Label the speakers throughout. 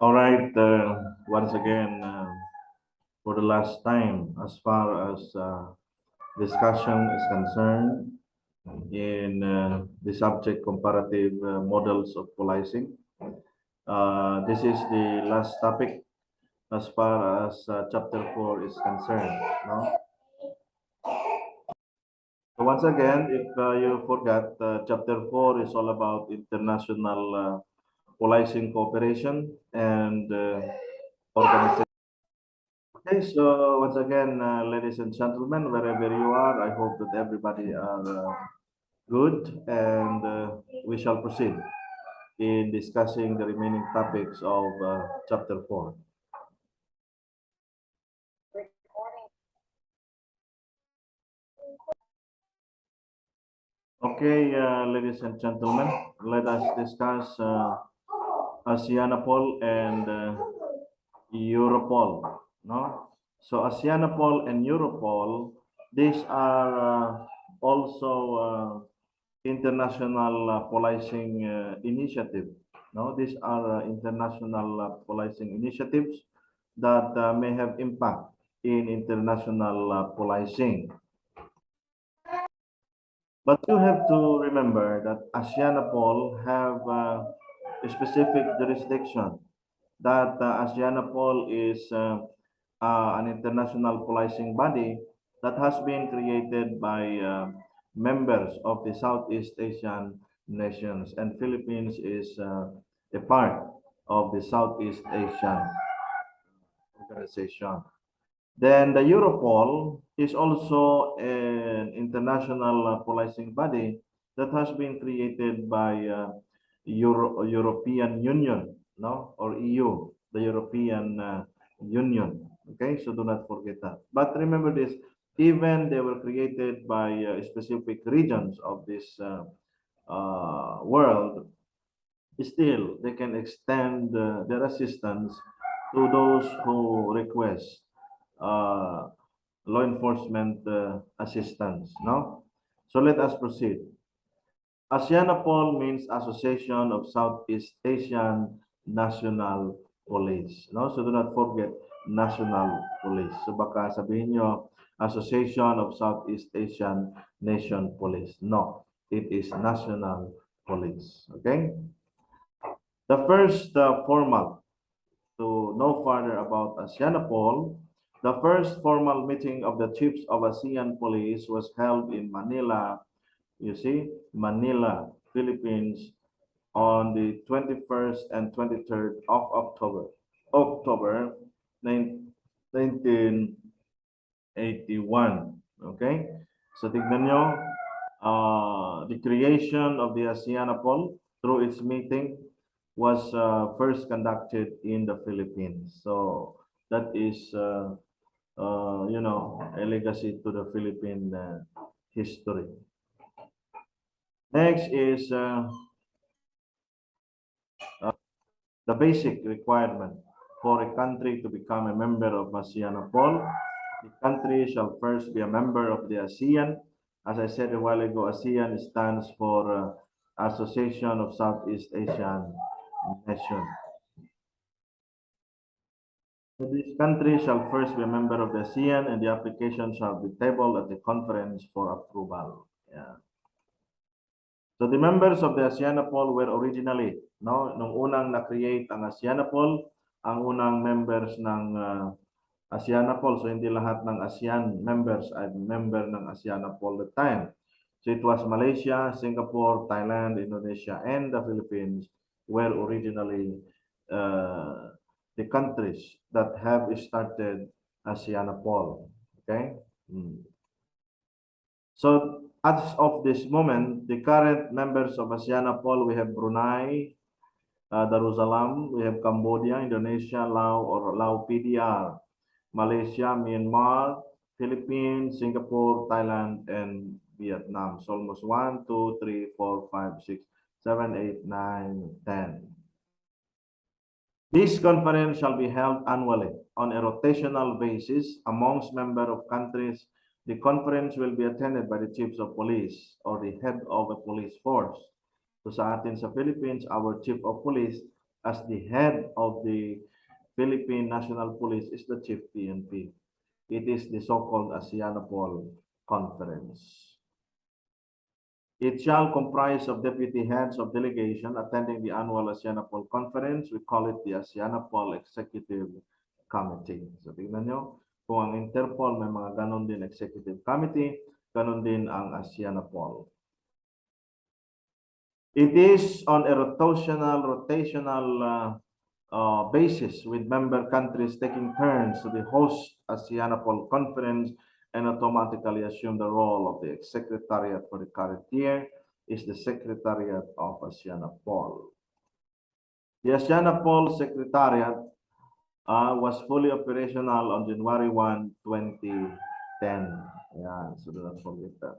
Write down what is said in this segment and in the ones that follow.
Speaker 1: All right, once again, for the last time, as far as discussion is concerned in the subject comparative models of policing, this is the last topic as far as chapter 4 is concerned. No? So once again, if you forgot, chapter 4 is all about international policing cooperation and organization. Okay, so once again, ladies and gentlemen, wherever you are, I hope that everybody are good, and we shall proceed in discussing the remaining topics of chapter 4. Okay, ladies and gentlemen, let us discuss Aseanapol and Europol. No, so Aseanapol and Europol, these are also international policing initiative. No, these are international policing initiatives that may have impact in international policing. But you have to remember that Aseanapol have a specific jurisdiction. That Aseanapol is an international policing body that has been created by members of the Southeast Asian nations, and Philippines is a part of the Southeast Asian organization. Then the Europol is also an international policing body that has been created by European Union, no, or EU, the European Union. Okay, so do not forget that. But remember this: even they were created by specific regions of this world, still they can extend their assistance to those who request uh, law enforcement assistance. No, so let us proceed. Aseanapol means Association of Southeast Asian National Police. No, so do not forget National Police. So baka sabihin nyo, Association of Southeast Asian Nation Police. No, it is National Police. Okay. The first formal to know further about Aseanapol, the first formal meeting of the chiefs of ASEAN police was held in Manila, you see, Manila, Philippines, on the 21st and 23rd of October 1981. Okay? So tignan nyo, the creation of the Aseanapol through its meeting was first conducted in the Philippines. So that is, a legacy to the Philippine history. Next is the basic requirement for a country to become a member of Aseanapol. The country shall first be a member of the ASEAN. As I said a while ago, ASEAN stands for Association of Southeast Asian Nations. This country shall first be a member of the ASEAN, and the application shall be tabled at the conference for approval. Yeah. So the members of the Aseanapol were originally, no, nung unang na-create ang Aseanapol, ang unang members ng Aseanapol, so hindi lahat ng ASEAN members ay member ng Aseanapol at the time. So it was Malaysia, Singapore, Thailand, Indonesia, and the Philippines were originally the countries that have started Aseanapol. Okay? So as of this moment, the current members of Aseanapol, we have Brunei, Darussalam, we have Cambodia, Indonesia, Laos or Laos PDR, Malaysia, Myanmar, Philippines, Singapore, Thailand, and Vietnam. So almost 1, 2, 3, 4, 5, 6, 7, 8, 9, 10. This conference shall be held annually on a rotational basis amongst member of countries. The conference will be attended by the chiefs of police or the head of a police force. So sa atin sa Philippines, our chief of police as the head of the Philippine National Police is the Chief PNP. It is the so-called Aseanapol Conference. It shall comprise of deputy heads of delegation attending the annual Aseanapol Conference. We call it the Aseanapol Executive Committee. So tingnan nyo, kung ang Interpol may mga ganon din Executive Committee, ganon din ang Aseanapol. It is on a rotational basis with member countries taking turns to the host Aseanapol Conference and automatically assume the role of the Secretariat for the current year is the Secretariat of Aseanapol. The Aseanapol Secretariat was fully operational on January 1, 2010. Yeah, so do not forget that.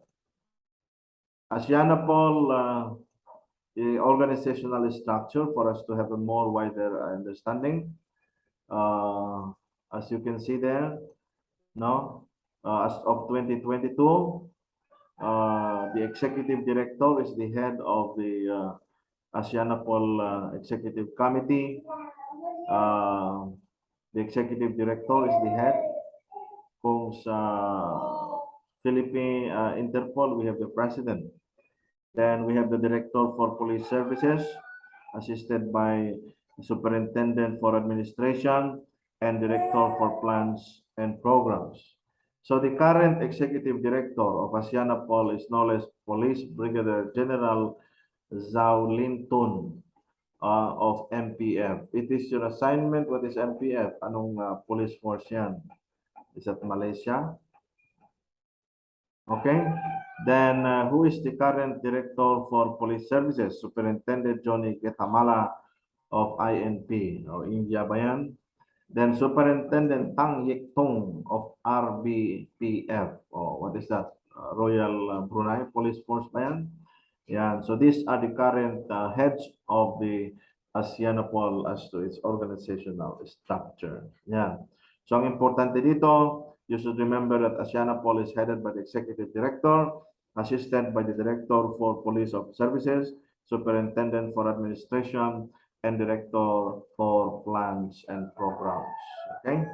Speaker 1: Aseanapol the organizational structure for us to have a more wider understanding. As you can see there, no, as of 2022, the executive director is the head of the Aseanapol Executive Committee. The executive director is the head. Kung sa Philippine Interpol, we have the president. Then we have the Director for Police Services, assisted by the Superintendent for Administration and Director for Plans and Programs. So the current Executive Director of Aseanapol is known as Police Brigadier General Zhao Lintun of MPF. It is your assignment. What is MPF? Anong police force yan? Is that Malaysia? Okay. Then, who is the current Director for Police Services? Superintendent Johnny Getamala of INP, o India ba yan? Then, Superintendent Tang Yik Tung of RBPF. Oh, what is that? Royal Brunei Police Force ba yan? Yan. So, these are the current heads of the Aseanapol as to its organizational structure. Yan. So, ang importante dito, you should remember that Aseanapol is headed by the Executive Director, assisted by the Director for Police Services, Superintendent for Administration, and Director for Plans and Programs. Okay?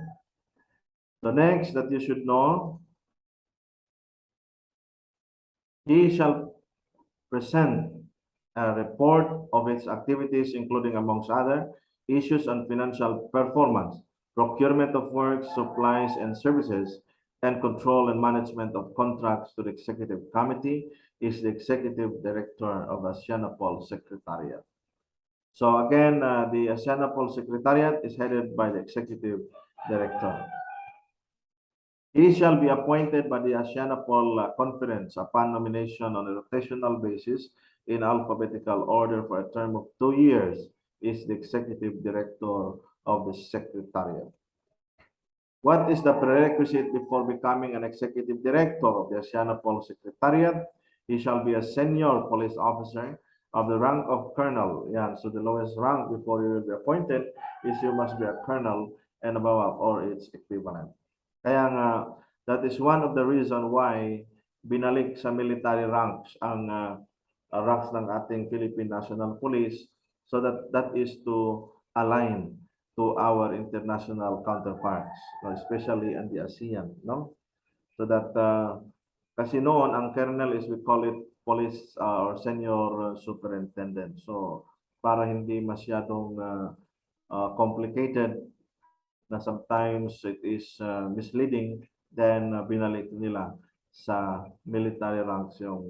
Speaker 1: The next that you should know, he shall present a report of its activities, including, amongst other, issues on financial performance, procurement of works, supplies, and services, and control and management of contracts to the Executive Committee is the Executive Director of Aseanapol Secretariat. So again, the Aseanapol Secretariat is headed by the Executive Director. He shall be appointed by the Aseanapol Conference upon nomination on a rotational basis in alphabetical order for a term of 2 years is the Executive Director of the Secretariat. What is the prerequisite before becoming an Executive Director of the Aseanapol Secretariat? He shall be a senior police officer of the rank of Colonel. Yeah, so the lowest rank before you will be appointed is you must be a Colonel and above or its equivalent. Kaya nga, that is one of the reason why binalik sa military ranks ang ranks ng ating Philippine National Police so that is to align to our international counterparts, especially in the ASEAN, no? So that kasi noon ang colonel is we call it police or senior superintendent. So para hindi masyadong complicated na sometimes it is misleading, then binalik nila sa military ranks yung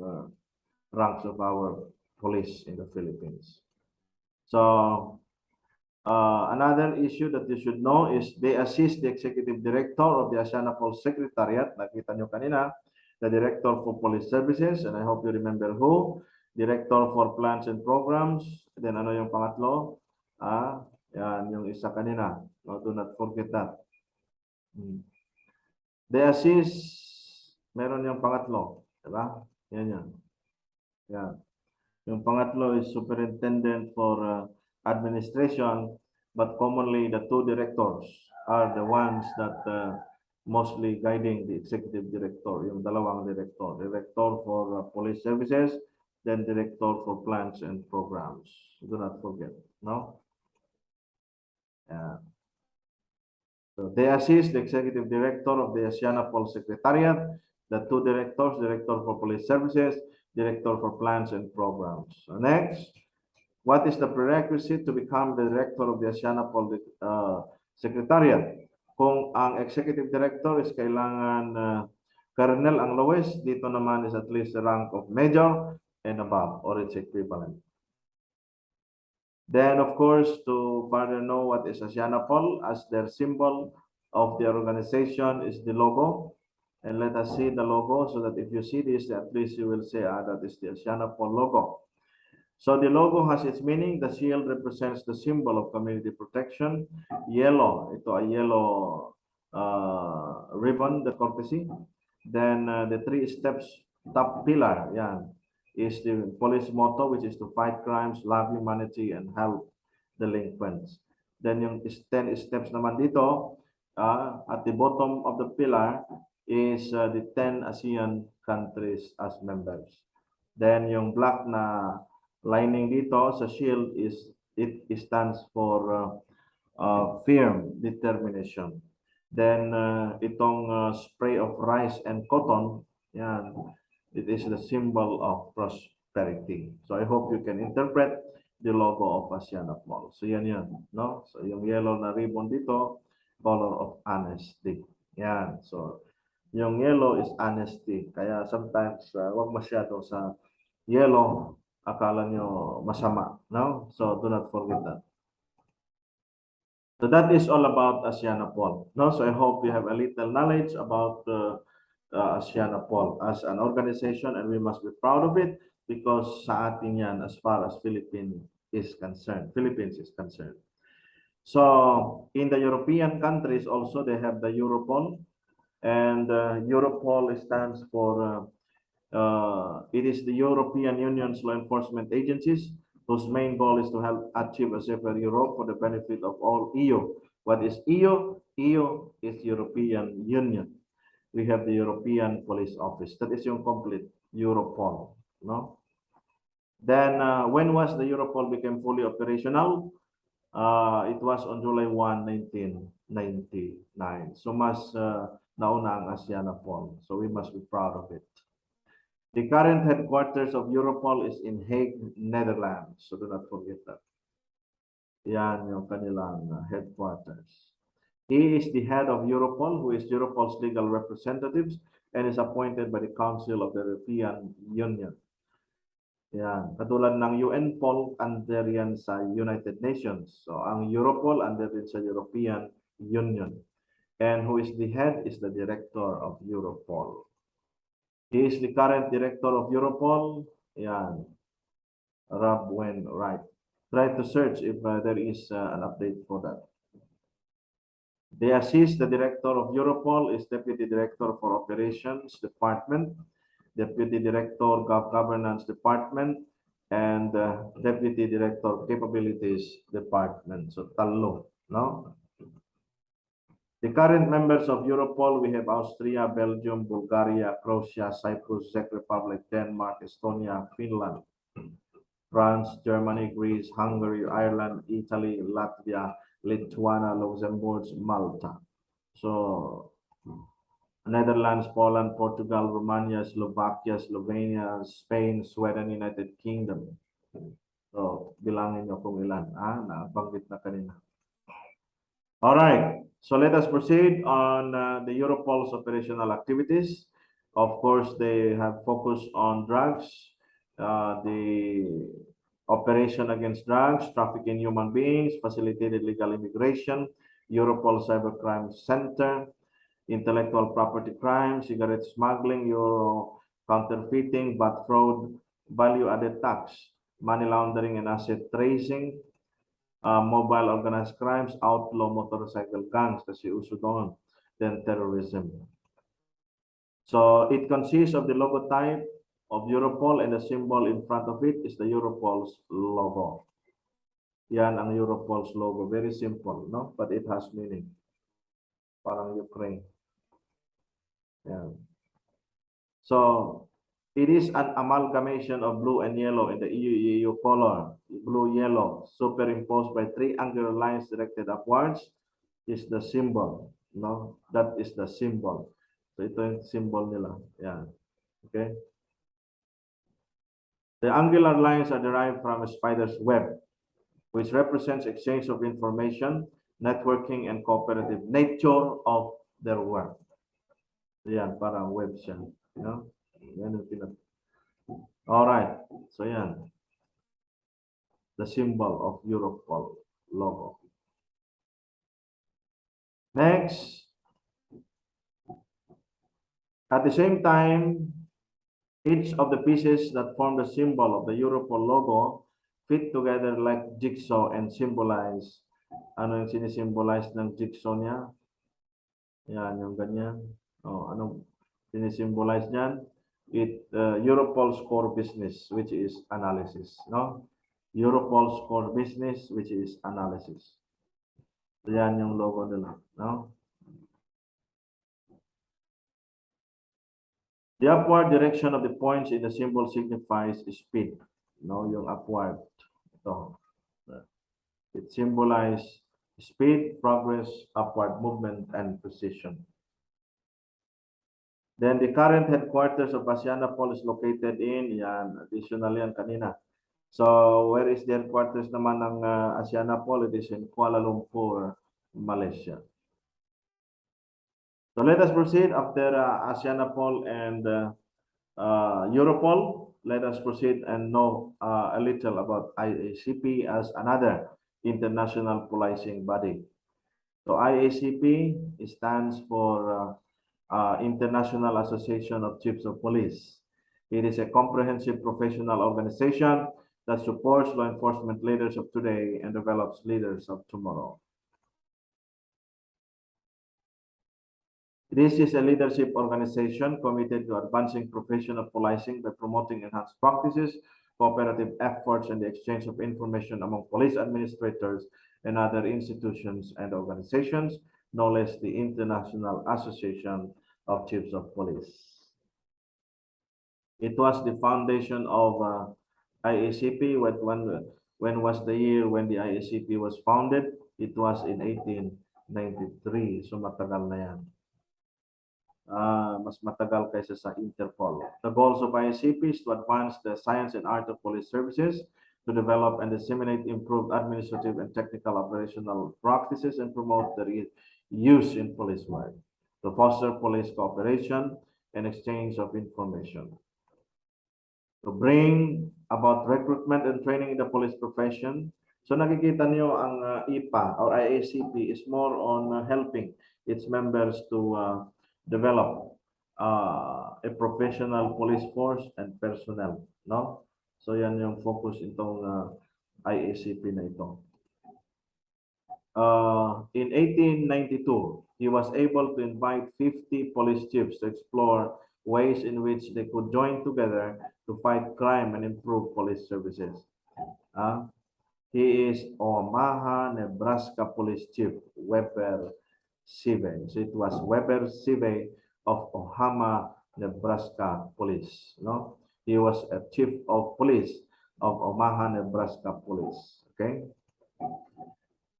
Speaker 1: ranks of our police in the Philippines. So another issue that you should know is they assist the Executive Director of the Aseanapol Secretariat. Nakita nyo kanina, the Director for Police Services, and I hope you remember who, Director for Plans and Programs, then ano yung pangatlo? Yan, yung isa kanina. No, do not forget that. They assist, meron yung pangatlo. Diba? Yan yan. Yan. Yung pangatlo is Superintendent for Administration, but commonly the two directors are the ones that mostly guiding the Executive Director, yung dalawang director. Director for Police Services, then Director for Plans and Programs. Do not forget, no? So they assist the executive director of the Aseanapol Secretariat, the two directors, Director for Police Services, Director for Plans and Programs. So next, what is the prerequisite to become the director of the Aseanapol Secretariat? Kung ang executive director is kailangan colonel ang lowest, dito naman is at least the rank of major and above or its equivalent. Then, of course, to further know what is Aseanapol, as their symbol of the organization is the logo. And let us see the logo so that if you see this, at least you will say, that is the Aseanapol logo. So the logo has its meaning. The shield represents the symbol of community protection. Yellow, ito ay yellow ribbon, the courtesy. Then the 3 steps, top pillar, yan, is the police motto, which is to fight crimes, love humanity, and help delinquents. Then yung 10 steps naman dito, at the bottom of the pillar is the 10 ASEAN countries as members. Then yung black na lining dito sa shield is it stands for firm determination. Then itong spray of rice and cotton, yan, it is the symbol of prosperity. So I hope you can interpret the logo of Aseanapol. So yan yun, no? So yung yellow na ribbon dito, color of honesty. Yan. So yung yellow is honesty. Kaya sometimes wag masyado sa yellow, akala nyo masama, no? So do not forget that. So that is all about Aseanapol, no? So I hope you have a little knowledge about Aseanapol as an organization, and we must be proud of it because sa atin yan as far as Philippines is concerned. So in the European countries also, they have the Europol, and Europol stands for it is the European Union's law enforcement agencies whose main goal is to help achieve a safer Europe for the benefit of all EU. What is EU? EU is European Union. We have the European Police Office. That is yung complete Europol, no? Then when was the Europol became fully operational? It was on July 1, 1999. So mas nauna ang Aseanapol. So we must be proud of it. The current headquarters of Europol is in Hague, Netherlands. So do not forget that. Yan yung kanilang headquarters. He is the head of Europol, who is Europol's legal representatives and is appointed by the Council of the European Union. Yan. Katulad ng UNPOL, under yan sa United Nations. So ang Europol, under din sa European Union. And who is the head is the director of Europol. He is the current director of Europol. Yan. Rob Wainwright. Try to search if there is an update for that. They assist the director of Europol is Deputy Director for Operations Department, Deputy Director Governance Department, and Deputy Director Capabilities Department. So talo, no? The current members of Europol, we have Austria, Belgium, Bulgaria, Croatia, Cyprus, Czech Republic, Denmark, Estonia, Finland, France, Germany, Greece, Hungary, Ireland, Italy, Latvia, Lithuania, Luxembourg, Malta. So Netherlands, Poland, Portugal, Romania, Slovakia, Slovenia, Spain, Sweden, United Kingdom. So bilangin nyo kung ilan. Nabanggit na kanina. All right. So let us proceed on the Europol's operational activities. Of course, they have focused on drugs, the operation against drugs, trafficking human beings, facilitated legal immigration, Europol Cybercrime Center, intellectual property crimes, cigarette smuggling, Euro counterfeiting, VAT fraud, value-added tax, money laundering and asset tracing, mobile organized crimes, outlaw motorcycle gangs, kasi uso doon, then terrorism. So it consists of the logotype of Europol, and the symbol in front of it is the Europol's logo. Yan ang Europol's logo. Very simple, no? But it has meaning. Parang Ukraine. Yan. So it is an amalgamation of blue and yellow in the EU color. blue, yellow, superimposed by three angular lines directed upwards is the symbol. No, that is the symbol. So ito yung symbol nila. Yan. Okay. The angular lines are derived from a spider's web, which represents exchange of information, networking, and cooperative nature of their work. Yan, parang web siya. You know? Yan yung Alright. So yan. The symbol of Europol logo. Next. At the same time, each of the pieces that form the symbol of the Europol logo fit together like jigsaw and symbolize. Ano yung sinisimbolize ng jigsaw niya? Yan, yung ganyan. Oh, anong sinisimbolize niyan? Europol's core business, which is analysis. No? Europol's core business, which is analysis. Yan yung logo nila. No? The upward direction of the points in the symbol signifies speed. No, yung upward. Ito. It symbolizes speed, progress, upward movement, and precision. Then the current headquarters of Aseanapol is located in, yan, additional yan kanina. So, where is the headquarters naman ng Aseanapol? It is in Kuala Lumpur, Malaysia. So, let us proceed after Aseanapol and Europol. Let us proceed and know a little about IACP as another international policing body. So, IACP stands for International Association of Chiefs of Police. It is a comprehensive professional organization that supports law enforcement leaders of today and develops leaders of tomorrow. This is a leadership organization committed to advancing professional policing by promoting enhanced practices, cooperative efforts, and the exchange of information among police administrators and other institutions and organizations, known as the International Association of Chiefs of Police. It was the foundation of IACP. When was the year when the IACP was founded? It was in 1893. So matagal na yan. Mas matagal kaysa sa Interpol. The goals of IACP is to advance the science and art of police services, to develop and disseminate improved administrative and technical operational practices, and promote their use in police work, to foster police cooperation and exchange of information, to bring about recruitment and training in the police profession. So nakikita niyo ang IPA or IACP is more on helping its members to develop a professional police force and personnel, no? So yan yung focus itong IACP na ito. In 1892, he was able to invite 50 police chiefs to explore ways in which they could join together to fight crime and improve police services. He is Omaha, Nebraska Police Chief Weber Sive. So it was Weber Sive of Omaha, Nebraska Police. No, he was a chief of police of Omaha, Nebraska Police. Okay.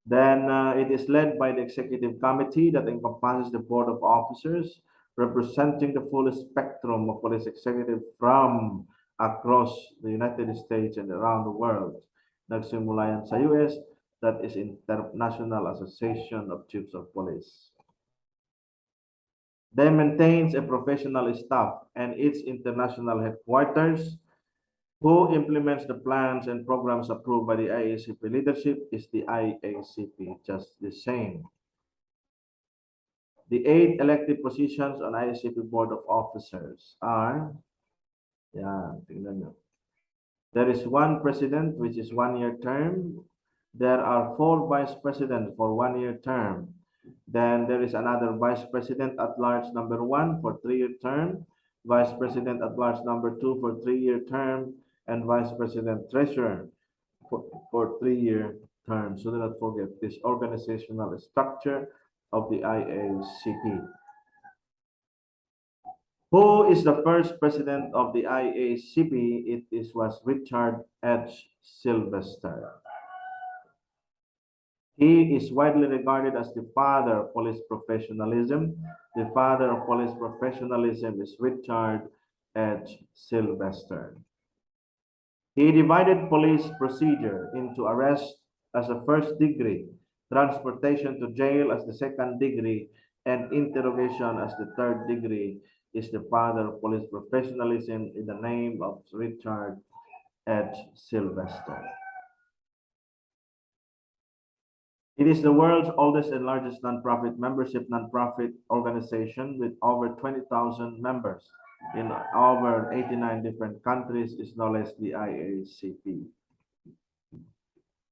Speaker 1: Then it is led by the executive committee that encompasses the board of officers representing the full spectrum of police executive from across the United States and around the world. Nagsimula yan sa US, that is International Association of Chiefs of Police. They maintains a professional staff and its international headquarters. Who implements the plans and programs approved by the IACP leadership is the IACP, just the same. The 8 elected positions on IACP Board of Officers are, tingnan nyo. There is one president, which is 1-year term. There are 4 vice presidents for 1-year term. Then there is another vice president at large number 1 for 3-year term, vice president at large number 2 for 3-year term, and vice president treasurer for 3-year term. So do not forget this organizational structure of the IACP. Who is the first president of the IACP? Was Richard H. Sylvester. He is widely regarded as the father of police professionalism. The father of police professionalism is Richard H. Sylvester. He divided police procedure into arrest as a first degree, transportation to jail as the second degree, and interrogation as the third degree. Is the father of police professionalism in the name of Richard H. Sylvester. It is the world's oldest and largest nonprofit membership nonprofit organization with over 20,000 members in over 89 different countries, is known as the IACP.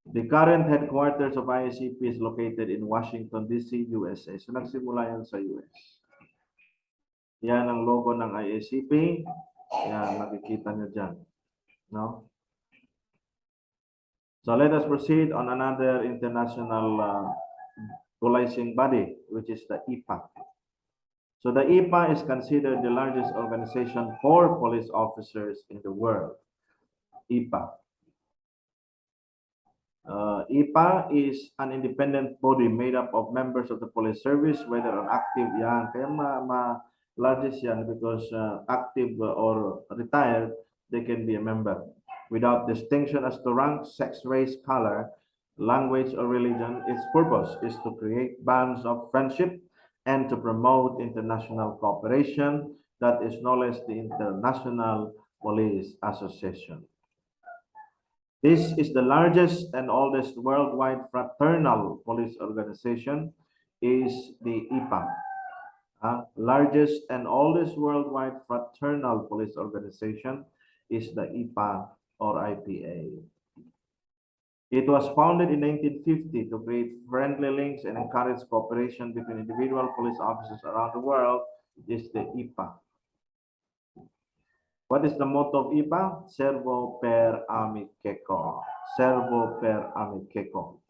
Speaker 1: The current headquarters of IACP is located in Washington, D.C., USA. So nagsimula yan sa US. Yan ang logo ng IACP. Yan, makikita nyo dyan. No? So let us proceed on another international policing body, which is the IPA. So the IPA is considered the largest organization for police officers in the world. IPA. IPA is an independent body made up of members of the police service, whether on active yan. Kaya largest yan because active or retired, they can be a member. Without distinction as to rank, sex, race, color, language, or religion. Its purpose is to create bonds of friendship and to promote international cooperation. That is known as the International Police Association. This is the largest and oldest worldwide fraternal police organization, is the IPA. Largest and oldest worldwide fraternal police organization is the IPA or IPA. It was founded in 1950 to create friendly links and encourage cooperation between individual police officers around the world, is the IPA. What is the motto of IPA? Servo per amiceco. Servo per amiceco.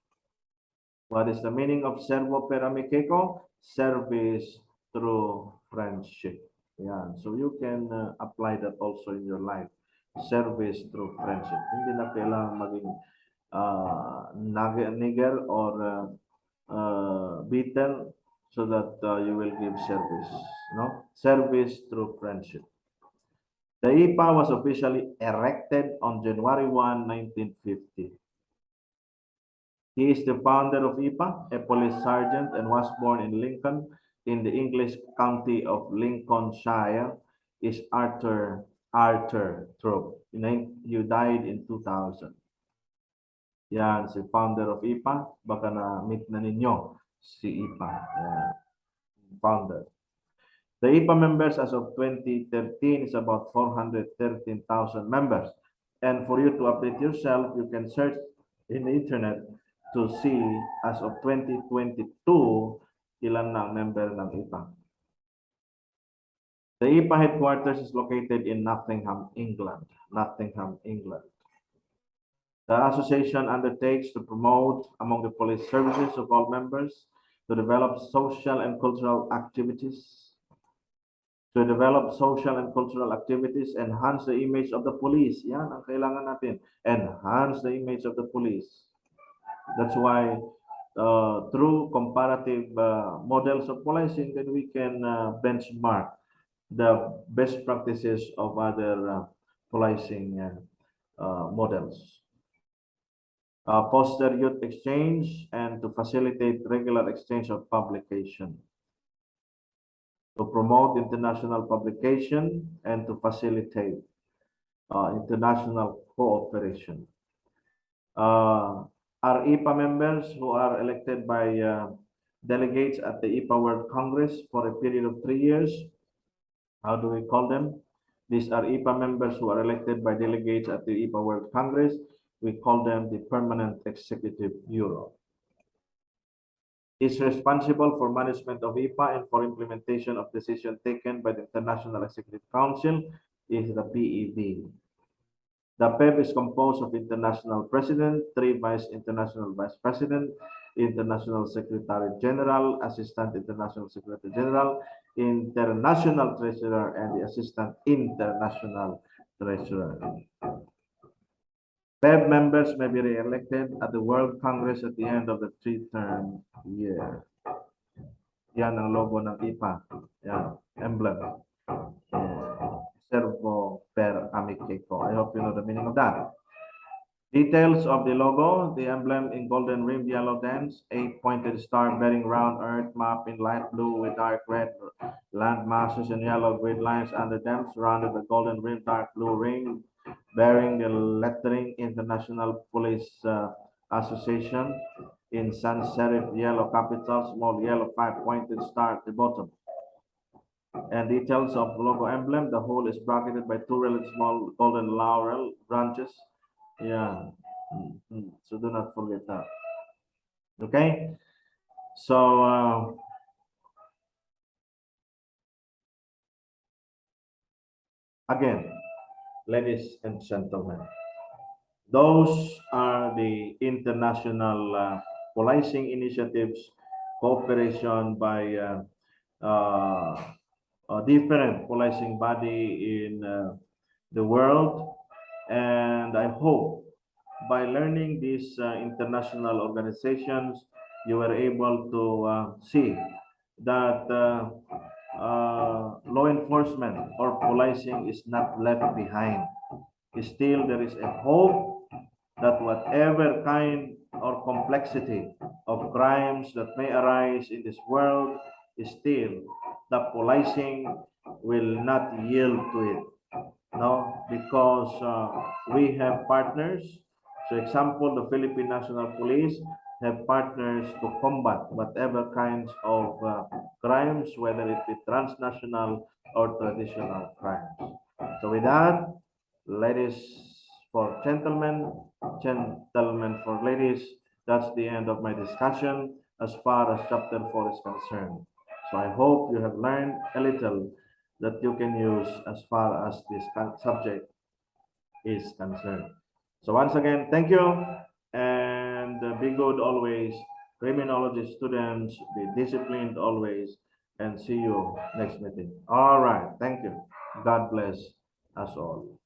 Speaker 1: What is the meaning of servo per amiceco? Service through friendship. Yeah, so you can apply that also in your life. Service through friendship. Hindi na kailangan maging nigger or beaten so that you will give service. No? Service through friendship. The IPA was officially erected on January 1, 1950. He is the founder of IPA, a police sergeant, and was born in Lincoln in the English county of Lincolnshire, is Arthur Thrope. He died in 2000. Yan, si founder of IPA. Baka na-meet na ninyo si IPA. Yan. Founder. The IPA members as of 2013 is about 413,000 members. And for you to update yourself, you can search in the internet to see as of 2022, ilan na ang member ng IPA. The IPA headquarters is located in Nottingham, England. Nottingham, England. The association undertakes to promote among the police services of all members, to develop social and cultural activities, enhance the image of the police. Yan ang kailangan natin. Enhance the image of the police. That's why through comparative models of policing, then we can benchmark the best practices of other policing models. Foster youth exchange and to facilitate regular exchange of publication. To promote international publication and to facilitate international cooperation. Our IPA members who are elected by delegates at the IPA World Congress for a period of 3 years. How do we call them? These are IPA members who are elected by delegates at the IPA World Congress. We call them the Permanent Executive Bureau. Is responsible for management of IPA and for implementation of decisions taken by the International Executive Council is the PEB. The PEB is composed of international president, 3 international vice president, international secretary general, assistant international secretary general, international treasurer and the assistant international treasurer. PEB members may be re-elected at the World Congress at the end of the three-term year. Yan ang logo ng IPA. Yan, emblem. Servo per amiceco. I hope you know the meaning of that. Details of the logo, the emblem in golden rimmed yellow dance, 8-pointed star bearing round earth map in light blue with dark red land masses and yellow grid lines under them, surrounded by golden rimmed dark blue ring bearing the lettering International Police Association in sans serif yellow capital, small yellow 5-pointed star at the bottom. And details of logo emblem, the whole is bracketed by two relatively small golden laurel branches. Yeah, so do not forget that. Okay, so again, ladies and gentlemen, those are the international policing initiatives, cooperation by different policing body in the world, and I hope by learning these international organizations, you were able to see that law enforcement or policing is not left behind. Still, there is a hope that whatever kind or complexity of crimes that may arise in this world, still the policing will not yield to it. No, because we have partners. So example, the Philippine National Police have partners to combat whatever kinds of crimes, whether it be transnational or traditional crimes. So with that, ladies for gentlemen, gentlemen for ladies, that's the end of my discussion as far as chapter 4 is concerned. So I hope you have learned a little that you can use as far as this subject is concerned. So once again, thank you, and be good always. Criminology students, be disciplined always, and see you next meeting. All right, thank you. God bless us all.